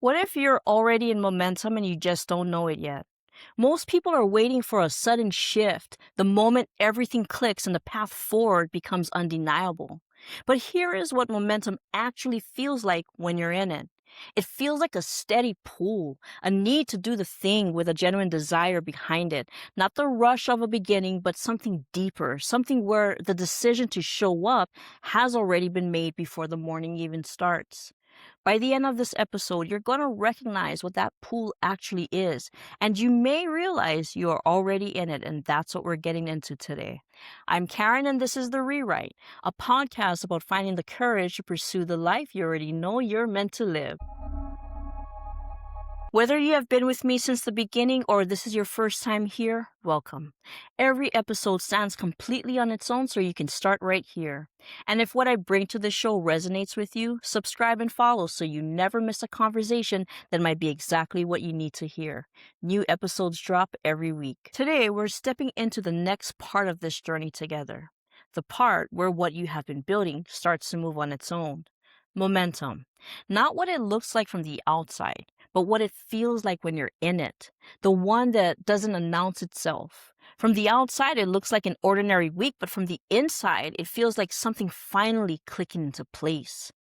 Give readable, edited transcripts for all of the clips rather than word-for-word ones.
What if you're already in momentum and you just don't know it yet? Most people are waiting for a sudden shift, the moment everything clicks and the path forward becomes undeniable. But here is what momentum actually feels like when you're in it. It feels like a steady pull, a need to do the thing with a genuine desire behind it. Not the rush of a beginning, but something deeper, something where the decision to show up has already been made before the morning even starts. By the end of this episode, you're going to recognize what that pool actually is, and you may realize you are already in it, and that's what we're getting into today. I'm Caren, and this is The Rewrite, a podcast about finding the courage to pursue the life you already know you're meant to live. Whether you have been with me since the beginning or this is your first time here, welcome. Every episode stands completely on its own, so you can start right here. And if what I bring to the show resonates with you, subscribe and follow so you never miss a conversation that might be exactly what you need to hear. New episodes drop every week. Today, we're stepping into the next part of this journey together. The part where what you have been building starts to move on its own. Momentum. Not what it looks like from the outside, but what it feels like when you're in it. The one that doesn't announce itself. From the outside, it looks like an ordinary week, but from the inside, it feels like something finally clicking into place.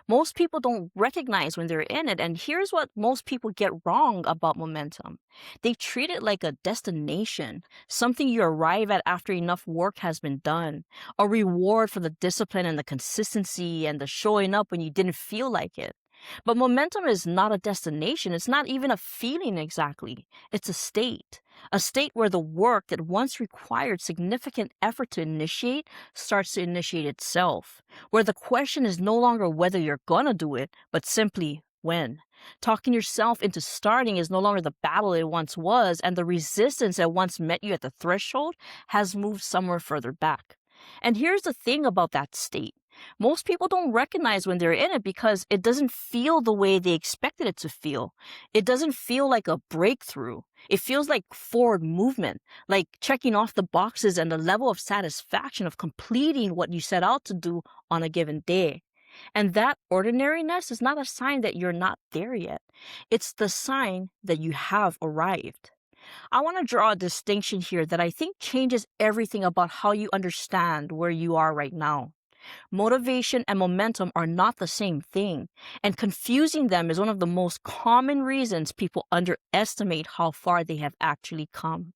Most people don't recognize when they're in it, and here's what most people get wrong about momentum. They treat it like a destination, something you arrive at after enough work has been done, a reward for the discipline and the consistency and the showing up when you didn't feel like it. But momentum is not a destination. It's not even a feeling exactly. It's a state where the work that once required significant effort to initiate starts to initiate itself, where the question is no longer whether you're gonna do it, but simply when. Talking yourself into starting is no longer the battle it once was, and the resistance that once met you at the threshold has moved somewhere further back. And here's the thing about that state. Most people don't recognize when they're in it because it doesn't feel the way they expected it to feel. It doesn't feel like a breakthrough. It feels like forward movement, like checking off the boxes and the level of satisfaction of completing what you set out to do on a given day. And that ordinariness is not a sign that you're not there yet. It's the sign that you have arrived. I want to draw a distinction here that I think changes everything about how you understand where you are right now. Motivation and momentum are not the same thing, and confusing them is one of the most common reasons people underestimate how far they have actually come.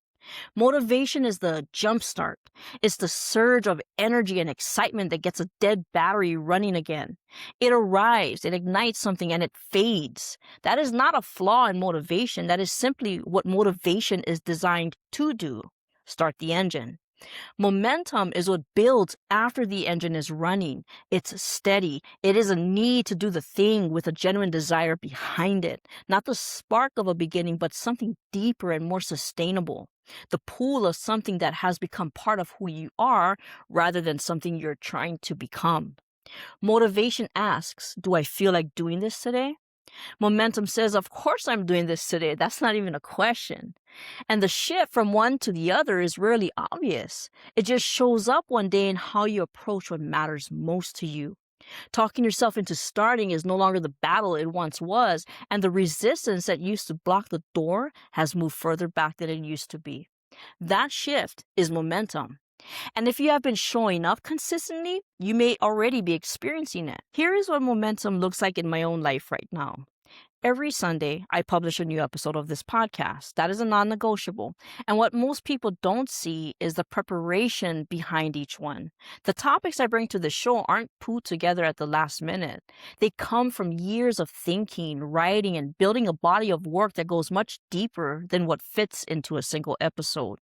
Motivation is the jumpstart. It's the surge of energy and excitement that gets a dead battery running again. It arrives, it ignites something, and it fades. That is not a flaw in motivation. That is simply what motivation is designed to do. Start the engine. Momentum is what builds after the engine is running. It's steady. It is a need to do the thing with a genuine desire behind it. Not the spark of a beginning, but something deeper and more sustainable. The pool of something that has become part of who you are rather than something you're trying to become. Motivation asks, do I feel like doing this today? Momentum says, of course I'm doing this today. That's not even a question. And the shift from one to the other is rarely obvious. It just shows up one day in how you approach what matters most to you. Talking yourself into starting is no longer the battle it once was, and the resistance that used to block the door has moved further back than it used to be. That shift is momentum. And if you have been showing up consistently, you may already be experiencing it. Here is what momentum looks like in my own life right now. Every Sunday, I publish a new episode of this podcast. That is a non-negotiable. And what most people don't see is the preparation behind each one. The topics I bring to the show aren't put together at the last minute. They come from years of thinking, writing, and building a body of work that goes much deeper than what fits into a single episode.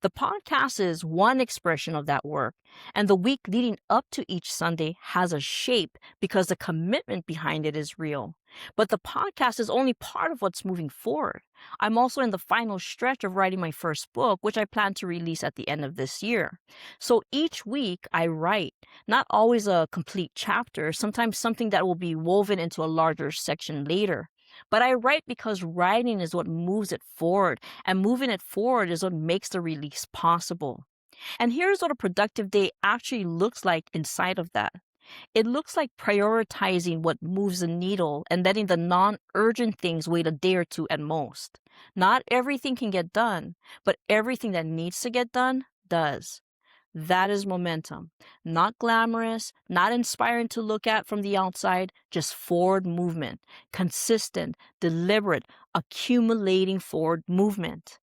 The podcast is one expression of that work, and the week leading up to each Sunday has a shape because the commitment behind it is real. But the podcast is only part of what's moving forward. I'm also in the final stretch of writing my first book, which I plan to release at the end of this year. So each week I write, not always a complete chapter, sometimes something that will be woven into a larger section later. But I write because writing is what moves it forward, and moving it forward is what makes the release possible. And here's what a productive day actually looks like inside of that. It looks like prioritizing what moves the needle and letting the non urgent things wait a day or two at most. Not everything can get done, but everything that needs to get done does. That is momentum. Not glamorous, not inspiring to look at from the outside, just forward movement. Consistent, deliberate, accumulating forward movement.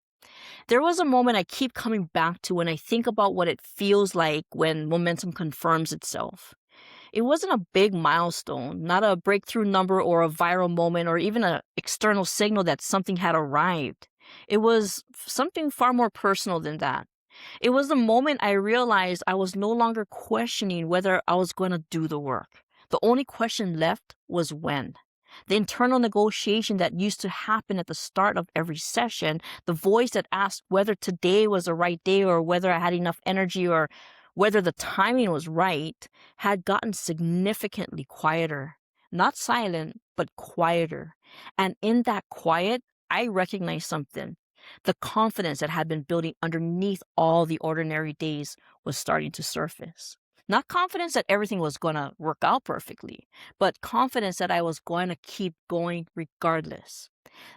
There was a moment I keep coming back to when I think about what it feels like when momentum confirms itself. It wasn't a big milestone, not a breakthrough number or a viral moment or even an external signal that something had arrived. It was something far more personal than that. It was the moment I realized I was no longer questioning whether I was going to do the work. The only question left was when. The internal negotiation that used to happen at the start of every session, the voice that asked whether today was the right day or whether I had enough energy or whether the timing was right, had gotten significantly quieter. Not silent, but quieter. And in that quiet, I recognized something. The confidence that had been building underneath all the ordinary days was starting to surface. Not confidence that everything was going to work out perfectly, but confidence that I was going to keep going regardless.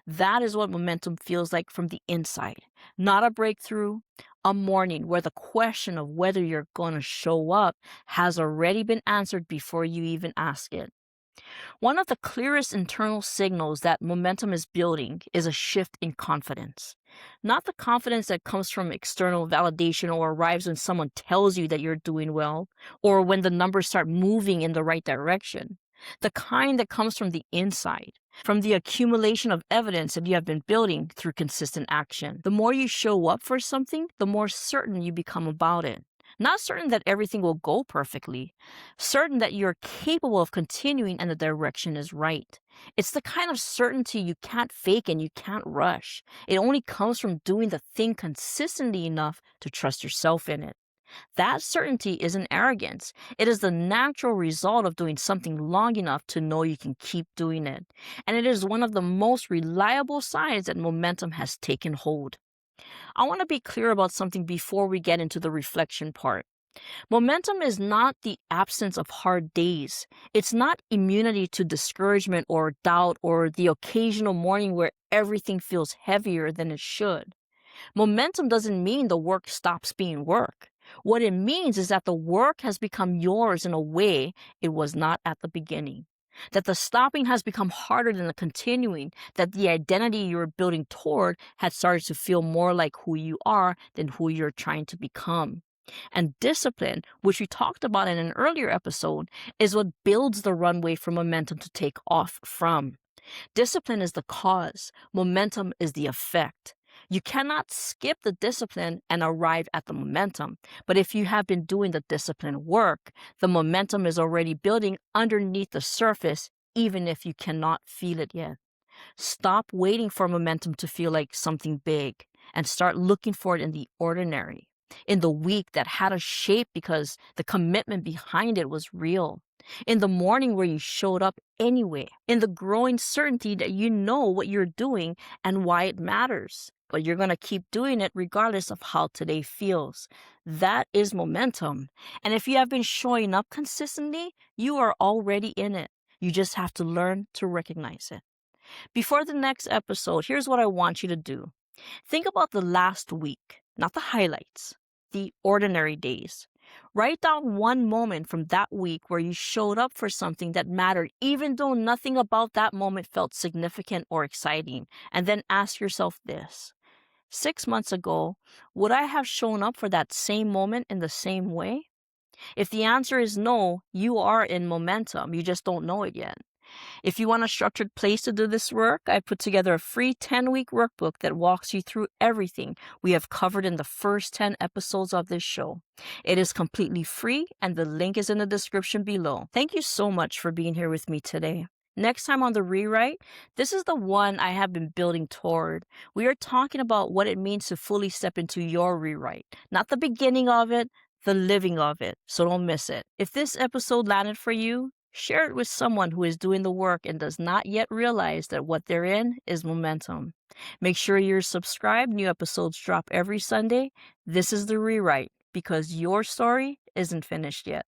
That is what momentum feels like from the inside. Not a breakthrough, a morning where the question of whether you're going to show up has already been answered before you even ask it. One of the clearest internal signals that momentum is building is a shift in confidence. Not the confidence that comes from external validation or arrives when someone tells you that you're doing well, or when the numbers start moving in the right direction. The kind that comes from the inside, from the accumulation of evidence that you have been building through consistent action. The more you show up for something, the more certain you become about it. Not certain that everything will go perfectly, certain that you're capable of continuing and the direction is right. It's the kind of certainty you can't fake and you can't rush. It only comes from doing the thing consistently enough to trust yourself in it. That certainty isn't arrogance. It is the natural result of doing something long enough to know you can keep doing it. And it is one of the most reliable signs that momentum has taken hold. I want to be clear about something before we get into the reflection part. Momentum is not the absence of hard days. It's not immunity to discouragement or doubt or the occasional morning where everything feels heavier than it should. Momentum doesn't mean the work stops being work. What it means is that the work has become yours in a way it was not at the beginning. That the stopping has become harder than the continuing, that the identity you're building toward had started to feel more like who you are than who you're trying to become. And discipline, which we talked about in an earlier episode, is what builds the runway for momentum to take off from. Discipline is the cause, momentum is the effect. You cannot skip the discipline and arrive at the momentum. But if you have been doing the discipline work, the momentum is already building underneath the surface, even if you cannot feel it yet. Stop waiting for momentum to feel like something big and start looking for it in the ordinary, in the week that had a shape because the commitment behind it was real, in the morning where you showed up anyway, in the growing certainty that you know what you're doing and why it matters, but you're going to keep doing it regardless of how today feels. That is momentum. And if you have been showing up consistently, you are already in it. You just have to learn to recognize it. Before the next episode, here's what I want you to do. Think about the last week, not the highlights, the ordinary days. Write down one moment from that week where you showed up for something that mattered, even though nothing about that moment felt significant or exciting. And then ask yourself this: 6 months ago, would I have shown up for that same moment in the same way? If the answer is no, you are in momentum. You just don't know it yet. If you want a structured place to do this work, I put together a free 10-week workbook that walks you through everything we have covered in the first 10 episodes of this show. It is completely free, and the link is in the description below. Thank you so much for being here with me today. Next time on The Rewrite, this is the one I have been building toward. We are talking about what it means to fully step into your rewrite. Not the beginning of it, the living of it. So don't miss it. If this episode landed for you, share it with someone who is doing the work and does not yet realize that what they're in is momentum. Make sure you're subscribed. New episodes drop every Sunday. This is The Rewrite, because your story isn't finished yet.